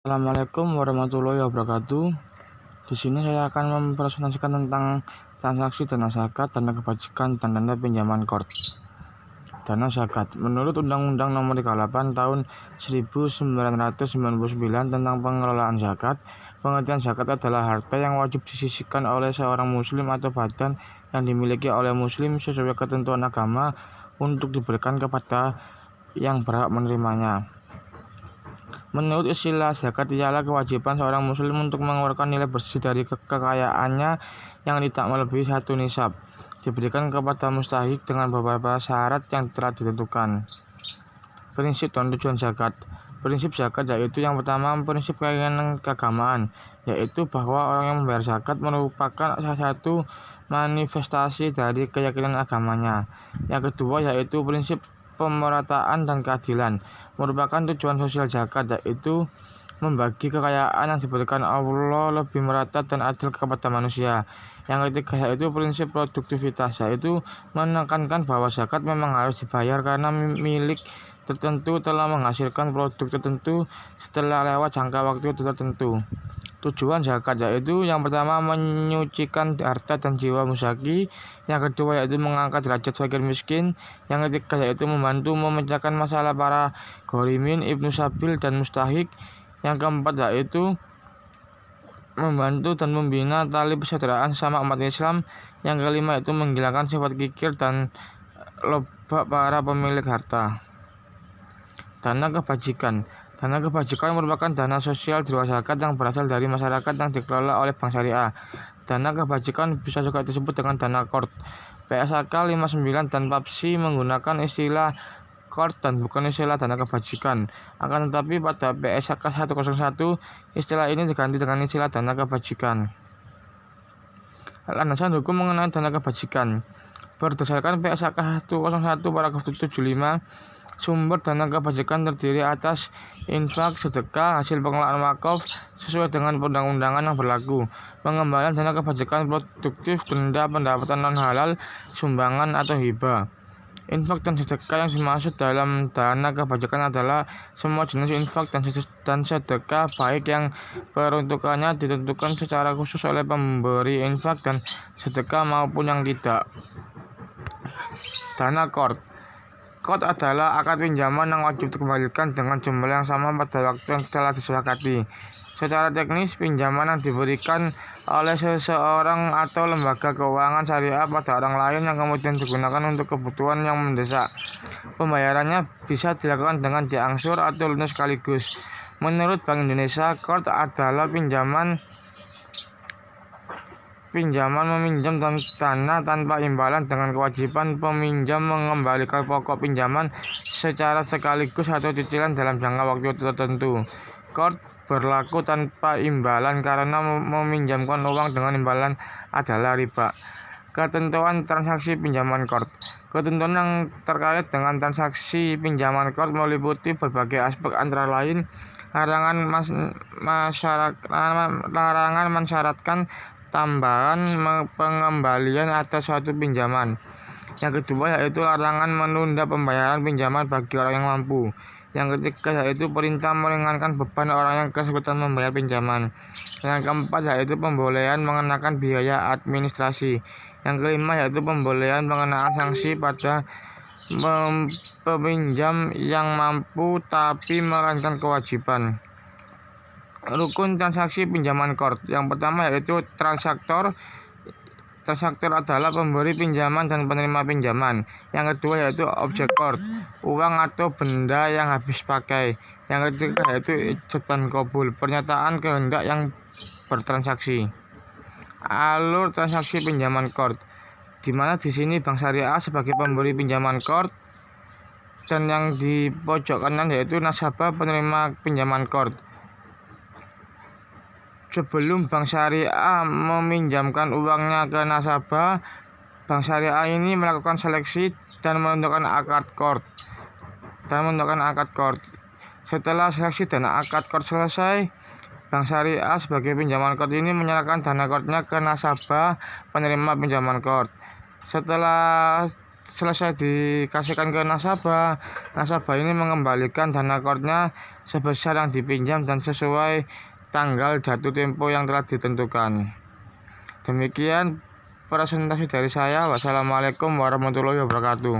Assalamualaikum warahmatullahi wabarakatuh. Di sini saya akan mempresentasikan tentang transaksi dana zakat, dana kebajikan, dan dana pinjaman kort. Dana zakat. Menurut Undang-Undang Nomor 38 Tahun 1999 tentang pengelolaan zakat, pengertian zakat adalah harta yang wajib disisihkan oleh seorang muslim atau badan yang dimiliki oleh muslim sesuai ketentuan agama untuk diberikan kepada yang berhak menerimanya. Menurut istilah zakat ialah kewajiban seorang muslim untuk mengeluarkan nilai bersih dari kekayaannya yang tidak melebihi 1 nisab, diberikan kepada mustahik dengan beberapa syarat yang telah ditentukan. Prinsip dan tujuan zakat. Prinsip zakat yaitu yang pertama, prinsip keagamaan, yaitu bahwa orang yang membayar zakat merupakan salah satu manifestasi dari keyakinan agamanya. Yang kedua yaitu prinsip pemerataan dan keadilan. Merupakan tujuan sosial zakat, yaitu membagi kekayaan yang diberikan Allah lebih merata dan adil kepada manusia. Yang ketiga yaitu prinsip produktivitas, yaitu menekankan bahwa zakat memang harus dibayar karena milik tertentu telah menghasilkan produk tertentu setelah lewat jangka waktu tertentu. Tujuan zakat yaitu yang pertama menyucikan harta dan jiwa musaki, yang kedua yaitu mengangkat derajat fakir miskin, yang ketiga yaitu membantu memecahkan masalah para ghorimin, ibnu sabil dan mustahik, yang keempat yaitu membantu dan membina tali persaudaraan sesama umat Islam, yang kelima yaitu menghilangkan sifat kikir dan loba para pemilik harta. Dana kebajikan. Dana kebajikan merupakan dana sosial di luar zakat yang berasal dari masyarakat yang dikelola oleh bank syariah. Dana kebajikan bisa juga disebut dengan dana kort. PSAK 59 dan PAPSI menggunakan istilah kort dan bukan istilah dana kebajikan. Akan tetapi pada PSAK 101 istilah ini diganti dengan istilah dana kebajikan. Landasan hukum mengenai dana kebajikan. Berdasarkan PSAK 101 paragraf 75, sumber dana kebajikan terdiri atas infak, sedekah, hasil pengelolaan wakaf sesuai dengan perundang-undangan yang berlaku, pengembalian dana kebajikan produktif, denda, pendapatan non halal, sumbangan atau hibah. Infak dan sedekah yang dimaksud dalam dana kebajikan adalah semua jenis infak dan sedekah, baik yang peruntukannya ditentukan secara khusus oleh pemberi infak dan sedekah maupun yang tidak. Dana kort. Kort adalah akad pinjaman yang wajib dikembalikan dengan jumlah yang sama pada waktu yang telah disepakati. Secara teknis, pinjaman yang diberikan oleh seseorang atau lembaga keuangan syariah pada orang lain yang kemudian digunakan untuk kebutuhan yang mendesak. Pembayarannya bisa dilakukan dengan diangsur atau lunas sekaligus. Menurut Bank Indonesia, kort adalah pinjaman meminjam dan dana tanpa imbalan dengan kewajiban peminjam mengembalikan pokok pinjaman secara sekaligus atau cicilan dalam jangka waktu tertentu. Kort berlaku tanpa imbalan karena meminjamkan uang dengan imbalan adalah riba. Ketentuan transaksi pinjaman kort. Ketentuan yang terkait dengan transaksi pinjaman kort meliputi berbagai aspek, antara lain larangan mensyaratkan tambahan pengembalian atas suatu pinjaman. Yang kedua yaitu larangan menunda pembayaran pinjaman bagi orang yang mampu. Yang ketiga yaitu perintah meringankan beban orang yang kesulitan membayar pinjaman. Yang keempat yaitu pembolehan mengenakan biaya administrasi. Yang kelima yaitu pembolehan mengenakan sanksi pada peminjam yang mampu tapi melanggar kewajiban. Rukun transaksi pinjaman kort. Yang pertama yaitu transaktor. Transaktor adalah pemberi pinjaman dan penerima pinjaman. Yang kedua yaitu objek kort, uang atau benda yang habis pakai. Yang ketiga yaitu ijab dan qabul, pernyataan kehendak yang bertransaksi. Alur transaksi pinjaman kort, di mana di sini bank syariah sebagai pemberi pinjaman kort dan yang di pojok kanan yaitu nasabah penerima pinjaman kort. Sebelum bank syariah meminjamkan uangnya ke nasabah, bank syariah ini melakukan seleksi dan menentukan akad kort. Setelah seleksi dan akad kort selesai, bank syariah sebagai pinjaman kort ini menyerahkan dana kortnya ke nasabah penerima pinjaman kort. Setelah selesai dikasihkan ke nasabah, nasabah ini mengembalikan dana core-nya sebesar yang dipinjam dan sesuai tanggal jatuh tempo yang telah ditentukan. Demikian presentasi dari saya. Wassalamualaikum warahmatullahi wabarakatuh.